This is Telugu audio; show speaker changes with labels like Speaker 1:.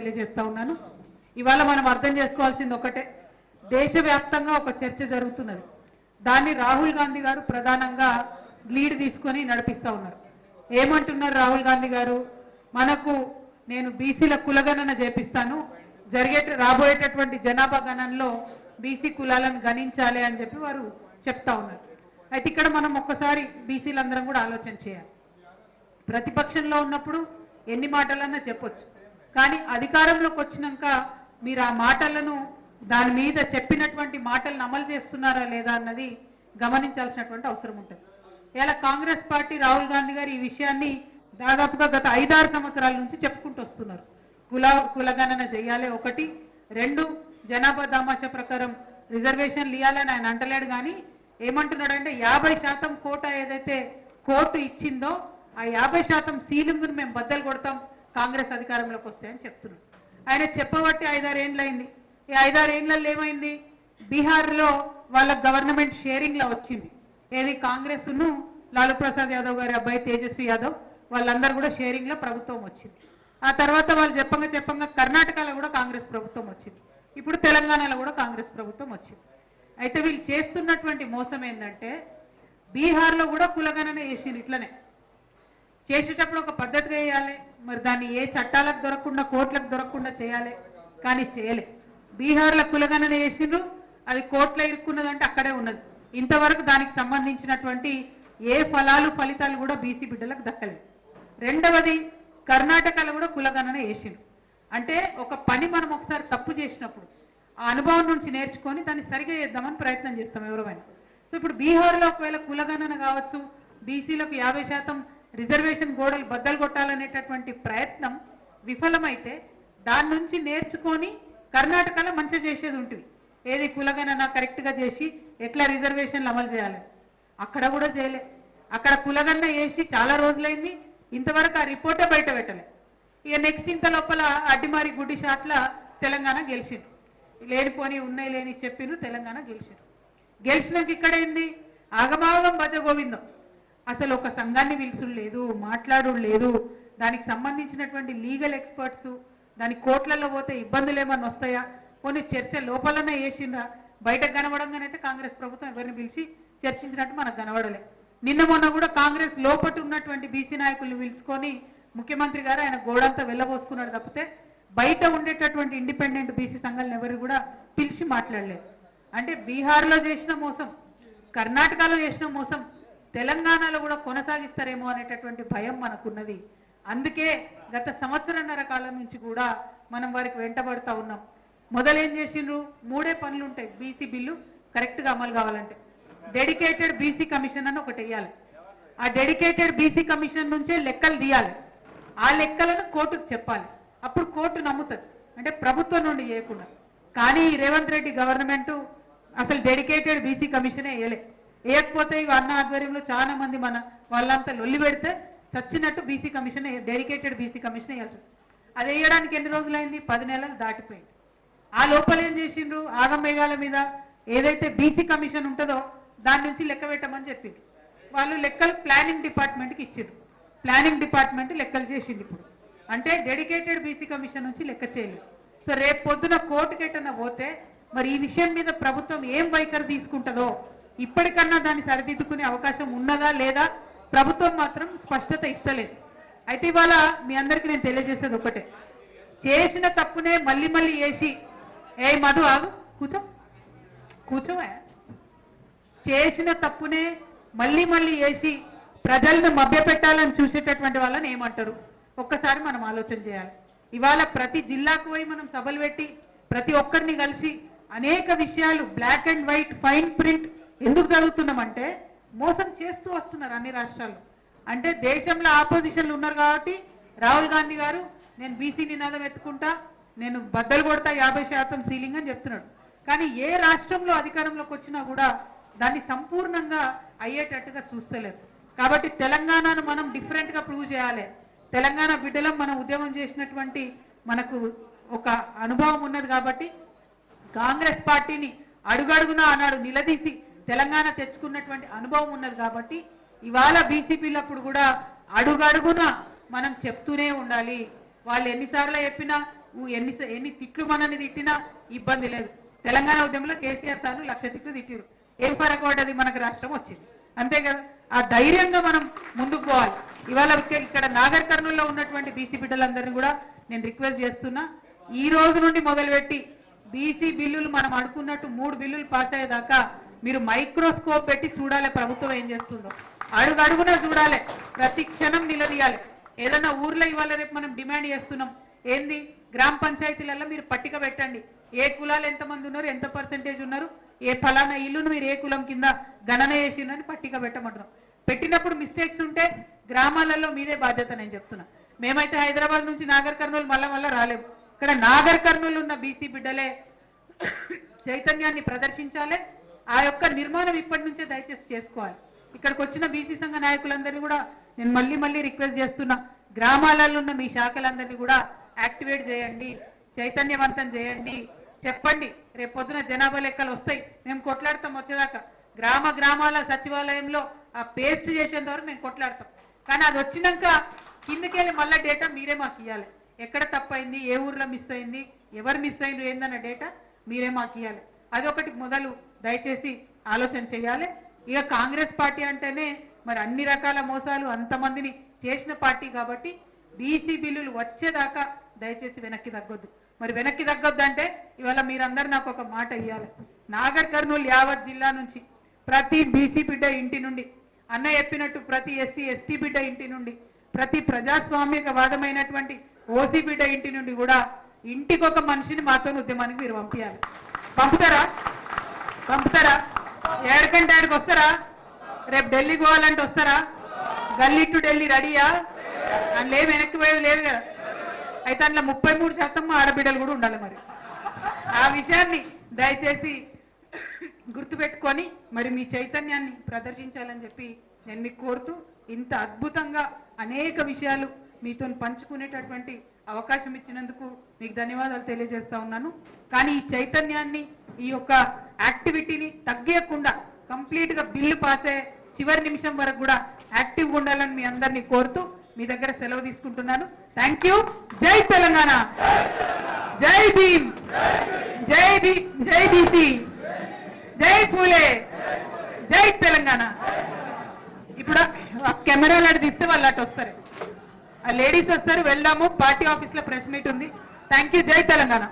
Speaker 1: తెలియజేస్తా ఉన్నాను. ఇవాళ మనం అర్థం చేసుకోవాల్సింది ఒకటే, దేశవ్యాప్తంగా ఒక చర్చ జరుగుతున్నది. దాన్ని రాహుల్ గాంధీ గారు ప్రధానంగా లీడ్ తీసుకొని నడిపిస్తా ఉన్నారు. ఏమంటున్నారు రాహుల్ గాంధీ గారు? మనకు నేను బీసీల కులగణన చేపిస్తాను, రాబోయేటటువంటి జనాభా గణనలో బీసీ కులాలను గణించాలి అని చెప్పి వారు చెప్తా ఉన్నారు. అయితే ఇక్కడ మనం ఒక్కసారి బీసీలందరం కూడా ఆలోచన చేయాలి. ప్రతిపక్షంలో ఉన్నప్పుడు ఎన్ని మాటలన్నా చెప్పొచ్చు, కానీ అధికారంలోకి వచ్చినాక మీరు ఆ మాటలను దాని మీద చెప్పినటువంటి మాటలను అమలు చేస్తున్నారా లేదా అన్నది గమనించాల్సినటువంటి అవసరం ఉంటుంది. ఇలా కాంగ్రెస్ పార్టీ రాహుల్ గాంధీ గారు ఈ విషయాన్ని దాదాపుగా గత 5-6 సంవత్సరాల నుంచి చెప్పుకుంటూ వస్తున్నారు. కులగణన చేయాలి, 1, 2 జనాభా దామాషా ప్రకారం రిజర్వేషన్లు ఇవ్వాలని ఆయన అంటలేడు. కానీ ఏమంటున్నాడంటే 50% కోటా ఏదైతే కోర్టు ఇచ్చిందో ఆ 50% సీలింగ్ను మేము బద్దలు కొడతాం కాంగ్రెస్ అధికారంలోకి వస్తే అని చెప్తున్నాడు. ఆయన చెప్పబట్టి 5-6 ఏళ్ళు అయింది. ఈ 5-6 ఏళ్లలో ఏమైంది? బీహార్లో వాళ్ళ గవర్నమెంట్ షేరింగ్లో వచ్చింది. ఏది? కాంగ్రెస్ను లాలూ ప్రసాద్ యాదవ్ గారి అబ్బాయి తేజస్వి యాదవ్ వాళ్ళందరూ కూడా షేరింగ్లో ప్రభుత్వం వచ్చింది. ఆ తర్వాత వాళ్ళు చెప్పంగా కర్ణాటకలో కూడా కాంగ్రెస్ ప్రభుత్వం వచ్చింది. ఇప్పుడు తెలంగాణలో కూడా కాంగ్రెస్ ప్రభుత్వం వచ్చింది. అయితే వీళ్ళు చేస్తున్నటువంటి మోసం ఏంటంటే బీహార్లో కూడా కులగణన చేసింది. ఇట్లనే చేసేటప్పుడు ఒక పద్ధతిగా చేయాలి, మరి దాన్ని ఏ చట్టాలకు దొరకకుండా కోర్టులకు దొరకకుండా చేయాలి, కానీ చేయలే. బీహార్లో కులగణన చేసిండ్రు, అది కోర్టులో ఇరుక్కున్నదంటే అక్కడే ఉన్నది. ఇంతవరకు దానికి సంబంధించినటువంటి ఏ ఫలితాలు కూడా బీసీ బిడ్డలకు దక్కలేదు. రెండవది, కర్ణాటకలో కూడా కులగణన చేసిండ్రు. అంటే ఒక పని మనం ఒకసారి తప్పు చేసినప్పుడు ఆ అనుభవం నుంచి నేర్చుకొని దాన్ని సరిగా చేద్దామని ప్రయత్నం చేస్తాం ఎవరైనా. సో ఇప్పుడు బీహార్లో ఒకవేళ కులగణన కావచ్చు, బీసీలకు 50% రిజర్వేషన్ గోడలు బద్దలు కొట్టాలనేటటువంటి ప్రయత్నం విఫలమైతే దాని నుంచి నేర్చుకొని కర్ణాటకలో మంచిగా చేసేది ఉంటుంది. ఏది? కులగణన కరెక్ట్గా చేసి ఎట్లా రిజర్వేషన్లు అమలు చేయాలి. అక్కడ కూడా చేయలే. అక్కడ కులగణన చేసి చాలా రోజులైంది, ఇంతవరకు ఆ రిపోర్టే బయట పెట్టలే. ఇక నెక్స్ట్ ఇంత లోపల అడ్డిమారి గుడ్డి షాట్ల తెలంగాణ గెలిచిండ్రు. లేనిపోని ఉన్నాయి లేని చెప్పిండ్రు, తెలంగాణ గెలిచిండ్రు. గెలిచినాక ఇక్కడైంది ఆగమాగం భజ గోవిందం. అసలు ఒక సంఘాన్ని పిలుచుడు లేదు, మాట్లాడు లేదు, దానికి సంబంధించినటువంటి లీగల్ ఎక్స్పర్ట్స్, దాని కోర్టులలో పోతే ఇబ్బందులు ఏమన్నా వస్తాయా, కొన్ని చర్చ లోపలనే వేసిండ్రా, బయటకు కనబడంగానైతే కాంగ్రెస్ ప్రభుత్వం ఎవరిని పిలిచి చర్చించినట్టు మనకు కనబడలే. నిన్న మొన్న కూడా కాంగ్రెస్ లోపట ఉన్నటువంటి బీసీ నాయకులను పిలుచుకొని ముఖ్యమంత్రి గారు ఆయన గోడంతా వెళ్ళబోసుకున్నాడు తప్పితే బయట ఉండేటటువంటి ఇండిపెండెంట్ బీసీ సంఘాలను ఎవరు కూడా పిలిచి మాట్లాడలేదు. అంటే బీహార్లో చేసిన మోసం, కర్ణాటకలో చేసిన మోసం తెలంగాణలో కూడా కొనసాగిస్తారేమో అనేటటువంటి భయం మనకున్నది. అందుకే గత సంవత్సరన్నర కాలం నుంచి కూడా మనం వారికి వెంటబడుతూ ఉన్నాం. మొదలేం చేసిండ్రు? 3 పనులు ఉంటాయి బీసీ బిల్లు కరెక్ట్గా అమలు కావాలంటే. డెడికేటెడ్ బీసీ కమిషన్ అని ఒకటి వేయాలి. ఆ డెడికేటెడ్ బీసీ కమిషన్ నుంచే లెక్కలు తీయాలి. ఆ లెక్కలను కోర్టుకు చెప్పాలి. అప్పుడు కోర్టు నమ్ముతుంది, అంటే ప్రభుత్వం నుండి చేయకుండా. కానీ రేవంత్ రెడ్డి గవర్నమెంట్ అసలు డెడికేటెడ్ బీసీ కమిషనే వేయకపోతే ఇక అన్న ఆధ్వర్యంలో చాలా మంది మన వాళ్ళంతా లొల్లి పెడితే చచ్చినట్టు BC commission dedicated BC commission వేయాల్సి వచ్చింది. అది వేయడానికి ఎన్ని రోజులైంది? 10 నెలలు దాటిపోయింది. ఆ లోపల ఏం చేసిండ్రు? ఆగమేఘాల మీద ఏదైతే బీసీ కమిషన్ ఉంటుందో దాని నుంచి లెక్క పెట్టమని చెప్పిండ్రు. వాళ్ళు లెక్కలు ప్లానింగ్ డిపార్ట్మెంట్కి ఇచ్చిండ్రు. ప్లానింగ్ డిపార్ట్మెంట్ లెక్కలు చేసింది. ఇప్పుడు అంటే డెడికేటెడ్ బీసీ కమిషన్ నుంచి లెక్క చేయలేదు. సో రేపు పొద్దున కోర్టుకి ఎటన్నా పోతే మరి ఈ విషయం మీద ప్రభుత్వం ఏం వైఖరి తీసుకుంటుందో ఇప్పటికన్నా దాన్ని సరిదిద్దుకునే అవకాశం ఉన్నదా లేదా ప్రభుత్వం మాత్రం స్పష్టత ఇస్తలేదు. అయితే ఇవాళ మీ అందరికీ నేను తెలియజేసేది ఒకటే, చేసిన తప్పునే మళ్ళీ మళ్ళీ వేసి మధు ఆగు కూర్చోవా, చేసిన తప్పునే మళ్ళీ మళ్ళీ వేసి ప్రజలను మభ్యపెట్టాలని చూసేటటువంటి వాళ్ళని ఏమంటారు? ఒక్కసారి మనం ఆలోచన చేయాలి. ఇవాళ ప్రతి జిల్లాకు పోయి మనం సభలు పెట్టి ప్రతి ఒక్కరిని కలిసి అనేక విషయాలు black and white fine print ఎందుకు చదువుతున్నామంటే మోసం చేస్తూ వస్తున్నారు అన్ని రాష్ట్రాల్లో. అంటే దేశంలో ఆపోజిషన్లు ఉన్నారు కాబట్టి రాహుల్ గాంధీ గారు నేను బీసీ నినాదం ఎత్తుకుంటా, నేను బద్దలు కొడతా 50% సీలింగ్ అని చెప్తున్నాడు. కానీ ఏ రాష్ట్రంలో అధికారంలోకి వచ్చినా కూడా దాన్ని సంపూర్ణంగా అయ్యేటట్టుగా చూస్తలేదు. కాబట్టి తెలంగాణను మనం డిఫరెంట్గా ప్రూవ్ చేయాలి. తెలంగాణ బిడ్డలం మనం ఉద్యమం చేసినటువంటి మనకు ఒక అనుభవం ఉన్నది కాబట్టి కాంగ్రెస్ పార్టీని అడుగడుగునా ఆనాడు నిలదీసి తెలంగాణ తెచ్చుకున్నటువంటి అనుభవం ఉన్నది కాబట్టి ఇవాళ బీసీపీలప్పుడు కూడా అడుగడుగునా మనం చెప్తూనే ఉండాలి. వాళ్ళు ఎన్నిసార్లు చెప్పినా ఎన్ని తిట్లు మనని తిట్టినా ఇబ్బంది లేదు. తెలంగాణ ఉద్యమంలో కేసీఆర్ సార్లు 1,00,000 తిట్లు తిట్టిరు. ఏం ఫరక పడ్డది? మనకు రాష్ట్రం వచ్చింది, అంతే కదా. ఆ ధైర్యంగా మనం ముందుకు పోవాలి. ఇవాళ ఇక్కడ నాగర్ కర్నూలులో ఉన్నటువంటి బీసీ బిడ్డలందరినీ కూడా నేను రిక్వెస్ట్ చేస్తున్నా, ఈ రోజు నుండి మొదలుపెట్టి బీసీ బిల్లులు మనం అనుకున్నట్టు 3 బిల్లులు పాస్ అయ్యేదాకా మీరు మైక్రోస్కోప్ పెట్టి చూడాలి ప్రభుత్వం ఏం చేస్తుందో. అడుగడుగునా చూడాలి, ప్రతి క్షణం నిలదీయాలి. ఏదన్నా ఊర్లో ఇవాళ రేపు మనం డిమాండ్ చేస్తున్నాం ఏంది, గ్రామ పంచాయతీలలో మీరు పట్టిక పెట్టండి, ఏ కులాలు ఎంతమంది ఉన్నారు, ఎంత పర్సెంటేజ్ ఉన్నారు, ఏ ఫలానా ఇల్లును మీరు ఏ కులం కింద గణన చేసిందని పట్టిక పెట్టమంటున్నాం. పెట్టినప్పుడు మిస్టేక్స్ ఉంటే గ్రామాలలో మీదే బాధ్యత. నేను చెప్తున్నా, మేమైతే హైదరాబాద్ నుంచి నాగర్ కర్నూలు మళ్ళా రాలేము. ఇక్కడ నాగర్ కర్నూలు ఉన్న బీసీ బిడ్డలే చైతన్యాన్ని ప్రదర్శించాలి. ఆ యొక్క నిర్మాణం ఇప్పటి నుంచే దయచేసి చేసుకోవాలి. ఇక్కడికి వచ్చిన బీసీ సంఘ నాయకులందరినీ కూడా నేను మళ్ళీ రిక్వెస్ట్ చేస్తున్నా, గ్రామాలలో ఉన్న మీ శాఖలందరినీ కూడా యాక్టివేట్ చేయండి, చైతన్యవంతం చేయండి, చెప్పండి. రేపు పొద్దున జనాభా లెక్కలు వస్తాయి, మేము కొట్లాడతాం వచ్చేదాకా. గ్రామాల సచివాలయంలో ఆ పేస్ట్ చేసేంత వరకు మేము కొట్లాడతాం. కానీ అది వచ్చినాక కిందకెళ్ళి మళ్ళీ డేటా మీరే మాకు ఇవ్వాలి. ఎక్కడ తప్పైంది, ఏ ఊర్లో మిస్ అయింది, ఎవరు మిస్ అయింది ఏందన్న డేటా మీరే మాకు ఇవ్వాలి. అదొకటి మొదలు దయచేసి ఆలోచన చేయాలి. ఇక కాంగ్రెస్ పార్టీ అంటేనే మరి అన్ని రకాల మోసాలు అంతమందిని చేసిన పార్టీ కాబట్టి బీసీ బిల్లులు వచ్చేదాకా దయచేసి వెనక్కి తగ్గొద్దు. మరి వెనక్కి తగ్గొద్దు అంటే ఇవాళ మీరందరూ నాకు ఒక మాట ఇవ్వాలి. నాగర్ కర్నూలు యావత్ జిల్లా నుంచి ప్రతి బీసీ బిడ్డ ఇంటి నుండి, అన్న చెప్పినట్టు ప్రతి ఎస్సీ ఎస్టీ బిడ్డ ఇంటి నుండి, ప్రతి ప్రజాస్వామికవాదమైనటువంటి ఓసీ బిడ్డ ఇంటి నుండి కూడా ఇంటికొక మనిషిని మాతో ఉద్యమానికి మీరు పంపించాలి. పంపుతారా? ఏడకంటే ఆడికి వస్తారా? రేపు ఢిల్లీకి పోవాలంటే వస్తారా? గల్లీ టు ఢిల్లీ రెడీయా? అందులో ఏం వెనక్కి పోయేది లేదు కదా. అయితే అందులో 33% ఆడబిడ్డలు కూడా ఉండాలి. మరి ఆ విషయాన్ని దయచేసి గుర్తుపెట్టుకొని మరి మీ చైతన్యాన్ని ప్రదర్శించాలని చెప్పి నేను మీకు కోరుతూ, ఇంత అద్భుతంగా అనేక విషయాలు మీతో పంచుకునేటటువంటి అవకాశం ఇచ్చినందుకు మీకు ధన్యవాదాలు తెలియజేస్తా ఉన్నాను. కానీ ఈ చైతన్యాన్ని, ఈ యొక్క యాక్టివిటీని తగ్గకుండా కంప్లీట్ గా బిల్లు పాస్ అయ్యే చివరి నిమిషం వరకు కూడా యాక్టివ్గా ఉండాలని మీ అందరినీ కోరుతూ మీ దగ్గర సెలవు తీసుకుంటున్నాను. Thank you. జై తెలంగాణ, జై భీమ్, జై బీసీ, జై పూలే, జై తెలంగాణ. ఇప్పుడు కెమెరాలు అటు తీస్తే వాళ్ళు అటు వస్తారు, ఆ లేడీస్ వస్తారు. వెళ్దాము, పార్టీ ఆఫీస్ లో ప్రెస్ మీట్ ఉంది. Thank you. జై తెలంగాణ.